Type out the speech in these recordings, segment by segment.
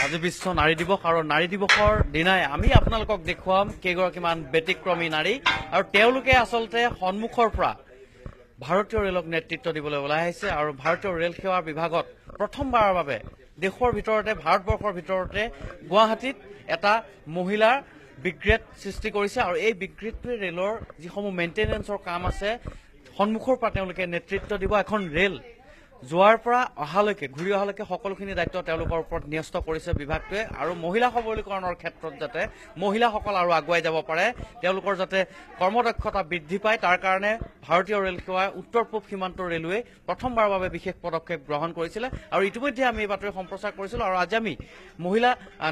আজি বিশ্ব নাৰী দিৱস আৰু নাৰী দিৱসৰ দিনাই আমি আপোনালোকক দেখুৱাম কেইগৰাকীমান ব্যতিক্ৰমী নাৰী আৰু তেওঁলোকে আচলতে সন্মুখৰ পৰা ভাৰতীয় ৰেলক নেতৃত্ব দিবলৈ ওলাই আহিছে আৰু ভাৰতীয় ৰেল সেৱা বিভাগত প্ৰথমবাৰৰ বাবে দেশৰ ভিতৰতে ভাৰতবৰ্ষৰ ভিতৰতে গুৱাহাটীত এটা মহিলাৰ বিগ্ৰেড সৃষ্টি কৰিছে আৰু এই বিগ্ৰেডটোৱে ৰেলৰ যিসমূহ মেইনটেনেন্সৰ কাম আছে সন্মুখৰ পৰা তেওঁলোকে নেতৃত্ব দিব এখন ৰেল যোৱাৰ পৰা অহালৈকে ঘূৰি অহালৈকে সকলোখিনি দায়িত্ব তেওঁলোকৰ ওপৰত ন্যস্ত কৰিছে বিভাগটোৱে আৰু মহিলা সবলীকৰণৰ ক্ষেত্ৰত যাতে মহিলাসকল আৰু আগুৱাই যাব পাৰে তেওঁলোকৰ যাতে কৰ্মদক্ষতা বৃদ্ধি পায় তাৰ কাৰণে ভাৰতীয় ৰেল সেৱাই উত্তৰ পূব সীমান্ত ৰেলৱে প্ৰথমবাৰৰ বাবে বিশেষ পদক্ষেপ গ্ৰহণ কৰিছিলে আৰু ইতিমধ্যে আমি এই বাতৰি সম্প্ৰচাৰ কৰিছিলোঁ আৰু আজি আমি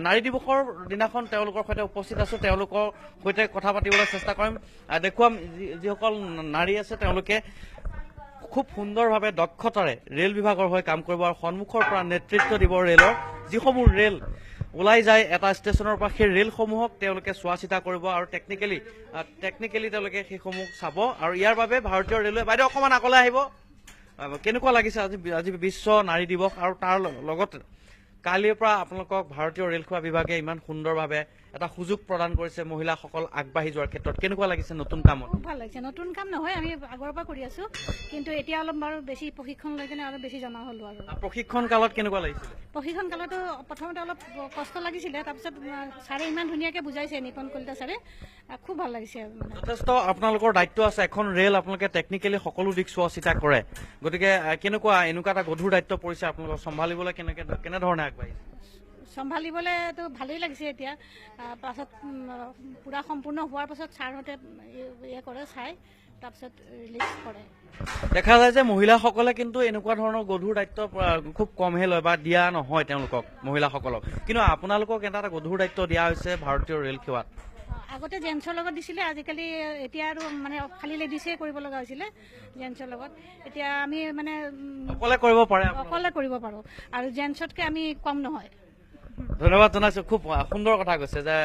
নাৰী দিৱসৰ দিনাখন তেওঁলোকৰ সৈতে উপস্থিত আছোঁ তেওঁলোকৰ সৈতে কথা পাতিবলৈ চেষ্টা কৰিম দেখুৱাম যিসকল নাৰী আছে তেওঁলোকে খুব সুন্দৰভাৱে দক্ষতাৰে ৰেল বিভাগৰ হৈ কাম কৰিব আৰু সন্মুখৰ পৰা নেতৃত্ব দিব ৰেলৰ যিসমূহ ৰেল ওলাই যায় এটা ষ্টেচনৰ পৰা সেই ৰেলসমূহক তেওঁলোকে চোৱা চিতা কৰিব আৰু টেকনিকেলি তেওঁলোকে সেইসমূহ চাব আৰু ইয়াৰ বাবে ভাৰতীয় ৰেলৱে বাইদেউ অকণমান আগলৈ আহিব কেনেকুৱা লাগিছে আজি বিশ্ব নাৰী দিৱস আৰু তাৰ লগতে কালিৰ পৰা আপোনালোকক ভাৰতীয় ৰেল সেৱা বিভাগে ইমান সুন্দৰভাৱে এটা সুযোগ প্ৰদান কৰিছে মহিলাসকল আগবাঢ়ি যোৱাৰ ক্ষেত্ৰত কেনেকুৱা লাগিছে নতুন কামত খুব ভাল লাগিছে নতুন কাম নহয় আমি আগৰ পৰা কৰি আছো কিন্তু এতিয়া অলপ বাৰু বেছি প্ৰশিক্ষণ লৈ কিনে অলপ বেছি জনা হলো আৰু প্ৰশিক্ষণ কালত কেনেকুৱা লাগিছিলে প্ৰশিক্ষণ কালতো প্ৰথমতে অলপ কষ্ট লাগিছিলে তাৰপিছত ছাৰে ইমান ধুনীয়াকৈ বুজাইছে নিপন কলিতা ছাৰে খুব ভাল লাগিছে যথেষ্ট আপোনালোকৰ দায়িত্ব আছে এখন ৰেল আপোনালোকে টেকনিকেলি সকলো দিশ চোৱা চিতা কৰে গতিকে কেনেকুৱা এনেকুৱা এটা গধুৰ দায়িত্ব পৰিছে আপোনালোকক চম্ভালিবলৈ কেনেধৰণে আগবাঢ়িছে চম্ভালিবলৈতো ভালেই লাগিছে এতিয়া পাছত পূৰা সম্পূৰ্ণ হোৱাৰ পাছত ছাৰহঁতে কৰে চাই তাৰপিছত ৰিলিজ কৰে দেখা যায় যে মহিলাসকলে কিন্তু এনেকুৱা ধৰণৰ গধুৰ দায়িত্ব খুব কমহে লয় বা দিয়া নহয় তেওঁলোকক মহিলাসকলক কিন্তু আপোনালোকক এটা গধুৰ দায়িত্ব দিয়া হৈছে ভাৰতীয় ৰেল সেৱাত আগতে জেন্টছৰ লগত দিছিলে আজিকালি এতিয়া আৰু মানে খালী লেডিছে কৰিব লগা হৈছিলে জেন্টছৰ লগত এতিয়া আমি মানে অকলে কৰিব পাৰে অকলে কৰিব পাৰোঁ আৰু জেন্টছতকৈ আমি কম নহয় ধন্যবাদ জনাইছো খুব সুন্দৰ কথা কৈছে যে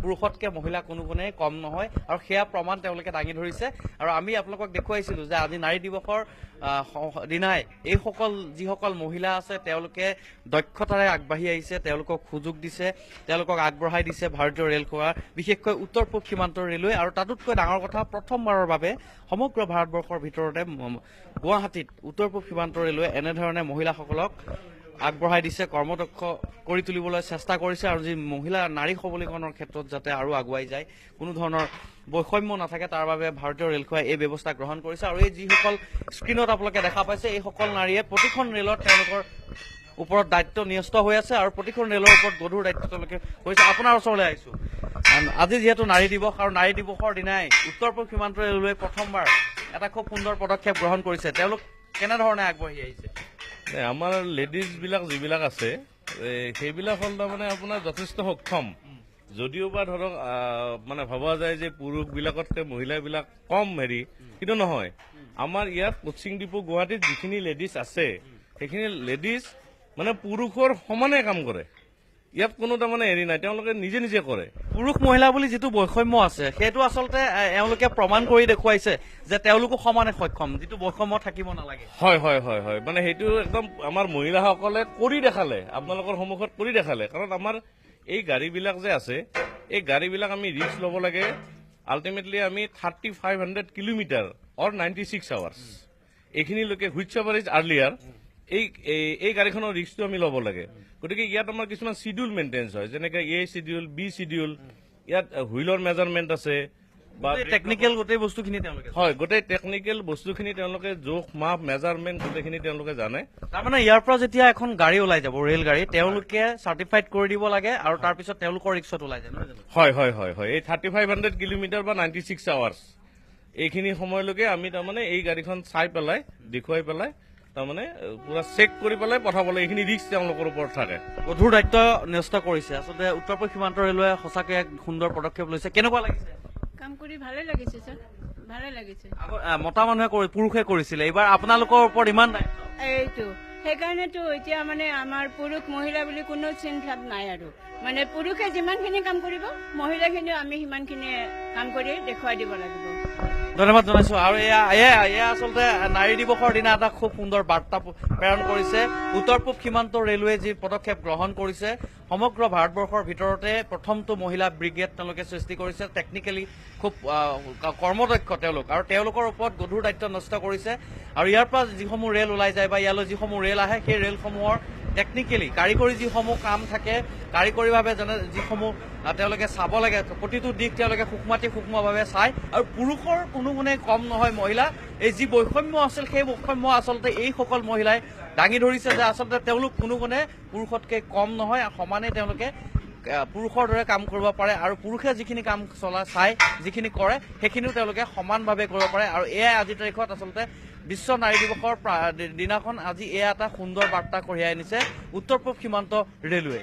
পুৰুষতকে মহিলা কোনো গুণেই কম নহয় আৰু সেয়া প্ৰমাণ তেওঁলোকে দাঙি ধৰিছে আৰু আমি আপোনালোকক দেখুৱাইছিলো যে আজি নাৰী দিৱসৰ দিনাই এইসকল যিসকল মহিলা আছে তেওঁলোকে দক্ষতাৰে আগবাঢ়ি আহিছে তেওঁলোকক সুযোগ দিছে তেওঁলোকক আগবঢ়াই দিছে ভাৰতীয় ৰেল সেৱা বিশেষকৈ উত্তৰ পূব সীমান্ত ৰেলৱে আৰু তাতোতকৈ ডাঙৰ কথা প্ৰথমবাৰৰ বাবে সমগ্ৰ ভাৰতবৰ্ষৰ ভিতৰতে গুৱাহাটীত উত্তৰ পূব সীমান্ত ৰেলৱে এনেধৰণে মহিলাসকলক আগবঢ়াই দিছে কৰ্মদক্ষ কৰি তুলিবলৈ চেষ্টা কৰিছে আৰু যি নাৰী সবলীকৰণৰ ক্ষেত্ৰত যাতে আৰু আগুৱাই যায় কোনো ধৰণৰ বৈষম্য নাথাকে তাৰ বাবে ভাৰতীয় ৰেল সেৱাই এই ব্যৱস্থা গ্ৰহণ কৰিছে আৰু এই যিসকল স্ক্ৰীণত আপোনালোকে দেখা পাইছে এইসকল নাৰীয়ে প্ৰতিখন ৰেলত তেওঁলোকৰ ওপৰত দায়িত্ব ন্যস্ত হৈ আছে আৰু প্ৰতিখন ৰেলৰ ওপৰত গধুৰ দায়িত্ব তেওঁলোকে কৰিছে আপোনাৰ ওচৰলৈ আহিছো আজি যিহেতু নাৰী দিৱস আৰু নাৰী দিৱসৰ দিনাই উত্তৰ পূব সীমান্ত ৰেলৱে প্ৰথমবাৰ এটা খুব সুন্দৰ পদক্ষেপ গ্ৰহণ কৰিছে তেওঁলোক কেনেধৰণে আগবাঢ়ি আহিছে আমাৰ লেডিজ বিলাক যিবিলাক আছে সেইবিলাক হ'ল তাৰমানে আপোনাৰ যথেষ্ট সক্ষম যদিও বা ধৰক মানে ভবা যায় যে পুৰুষবিলাকতকৈ মহিলাবিলাক কম কিন্তু নহয় আমাৰ ইয়াত কোচিং ডিপো গুৱাহাটীত যিখিনি লেডিজ আছে সেইখিনি লেডিজ মানে পুৰুষৰ সমানে কাম কৰে ইয়াত কোনো তাৰমানে নাই তেওঁলোকে নিজে নিজে কৰে পুৰুষ মহিলা বুলি যিটো বৈষম্য আছে সেইটো আচলতে এওঁলোকে প্ৰমাণ কৰি দেখুৱাইছে যে তেওঁলোকো সমানে সক্ষম যিটো বৈষম্য থাকিব নালাগে হয় হয় হয় হয় মানে সেইটো একদম আমাৰ মহিলাসকলে কৰি দেখালে আপোনালোকৰ সন্মুখত কৰি দেখালে কাৰণ আমাৰ এই গাড়ীবিলাক যে আছে এই গাড়ীবিলাক আমি ৰিস্ক ল'ব লাগে আল্টিমেটলি আমি 3500 কিলোমিটাৰ অৰ 96 আৱাৰ্ছ এইখিনিলৈকে হুইচ এভাৰ ইজ আৰ্লিয়াৰ এই গাড়ীখনৰ ৰিস্কটো আমি ল'ব লাগে গতিকে ইয়াত আমাৰ কিছুমান শিডিউল মেইনটেনেন্স হয় যেনেকে এ শিডিউল বি শিডিউল ইয়াত হুইলৰ মেজাৰমেণ্ট আছে বা টেকনিকেল গোটেই বস্তুখিনি তেওঁলোকে হয় গোটেই টেকনিকেল বস্তুখিনি তেওঁলোকে জোখ মাপ মেজাৰমেণ্ট গোটেইখিনি তেওঁলোকে জানে তাৰমানে ইয়াৰ পৰা যেতিয়া এখন গাড়ী ওলাই যাব ৰেল গাড়ী তেওঁলোকে চাৰ্টিফাইড কৰি দিব লাগে আৰু তাৰপিছত তেওঁলোকৰ ৰিক্সত ওলাই যায় নহয় জানো হয় হয় হয় হয় এই 3500 কিলোমিটাৰ বা 96 আৱাৰ্ছ এইখিনি সময়লৈকে আমি তাৰমানে এই গাড়ীখন চাই পেলাই দেখুৱাই পেলাই তাৰমানে পুৰা চেক কৰি পেলাই পঠাবলৈ এইখিনি ৰিস্ক তেওঁলোকৰ ওপৰত থাকে গধুৰ দায়িত্ব ন্যস্ত কৰিছে আচলতে উত্তৰ পূব সীমান্ত ৰেলৱে সঁচাকৈ এক সুন্দৰ পদক্ষেপ লৈছে কেনেকুৱা লাগিছে কাম কৰি ভালে লাগিছে ছাৰ ভালে লাগিছে মতা মানুহে পুৰুষে কৰিছিলে এইবাৰ আপোনালোকৰ ওপৰত ইমান দায়িত্ব এইটো সেইকাৰণেতো এতিয়া মানে আমাৰ পুৰুষ মহিলা বুলি কোনো চিন-ভাৱ নাই আৰু মানে পুৰুষে যিমানখিনি কাম কৰিব মহিলাখিনিও আমি সিমানখিনি কাম কৰি দেখুৱাই দিব লাগিব ধন্যবাদ জনাইছো আৰু এয়া আচলতে নাৰী দিৱসৰ দিনা এটা খুব সুন্দৰ বাৰ্তা প্ৰেৰণ কৰিছে উত্তৰ পূব সীমান্ত ৰেলৱে যি পদক্ষেপ গ্ৰহণ কৰিছে সমগ্ৰ ভাৰতবৰ্ষৰ ভিতৰতে প্ৰথমটো মহিলা ব্ৰিগেড তেওঁলোকে সৃষ্টি কৰিছে টেকনিকেলি খুব কৰ্মদক্ষ তেওঁলোক আৰু তেওঁলোকৰ ওপৰত গধুৰ দায়িত্ব নষ্ট কৰিছে আৰু ইয়াৰ পৰা যিসমূহ ৰেল ওলাই যায় বা ইয়ালৈ যিসমূহ ৰেল আহে সেই ৰেলসমূহৰ টেকনিকেলি কাৰিকৰী যিসমূহ কাম থাকে কাৰিকৰীভাৱে যেনে যিসমূহ তেওঁলোকে চাব লাগে প্ৰতিটো দিশ তেওঁলোকে সূক্ষ্মভাৱে চায় আৰু পুৰুষৰ কোনো গুণে কম নহয় মহিলা এই যি বৈষম্য আছিল সেই বৈষম্য আচলতে এইসকল মহিলাই দাঙি ধৰিছে যে আচলতে তেওঁলোক কোনো গুণে পুৰুষতকৈ কম নহয় সমানে তেওঁলোকে পুৰুষৰ দৰে কাম কৰিব পাৰে আৰু পুৰুষে যিখিনি কাম চাই যিখিনি কৰে সেইখিনিও তেওঁলোকে সমানভাৱে কৰিব পাৰে আৰু এয়াই আজিৰ তাৰিখত আচলতে বিশ্ব নাৰী দিৱসৰ দিনাখন আজি এয়া এটা সুন্দৰ বাৰ্তা কঢ়িয়াই আনিছে উত্তৰ পূব সীমান্ত ৰেলৱে।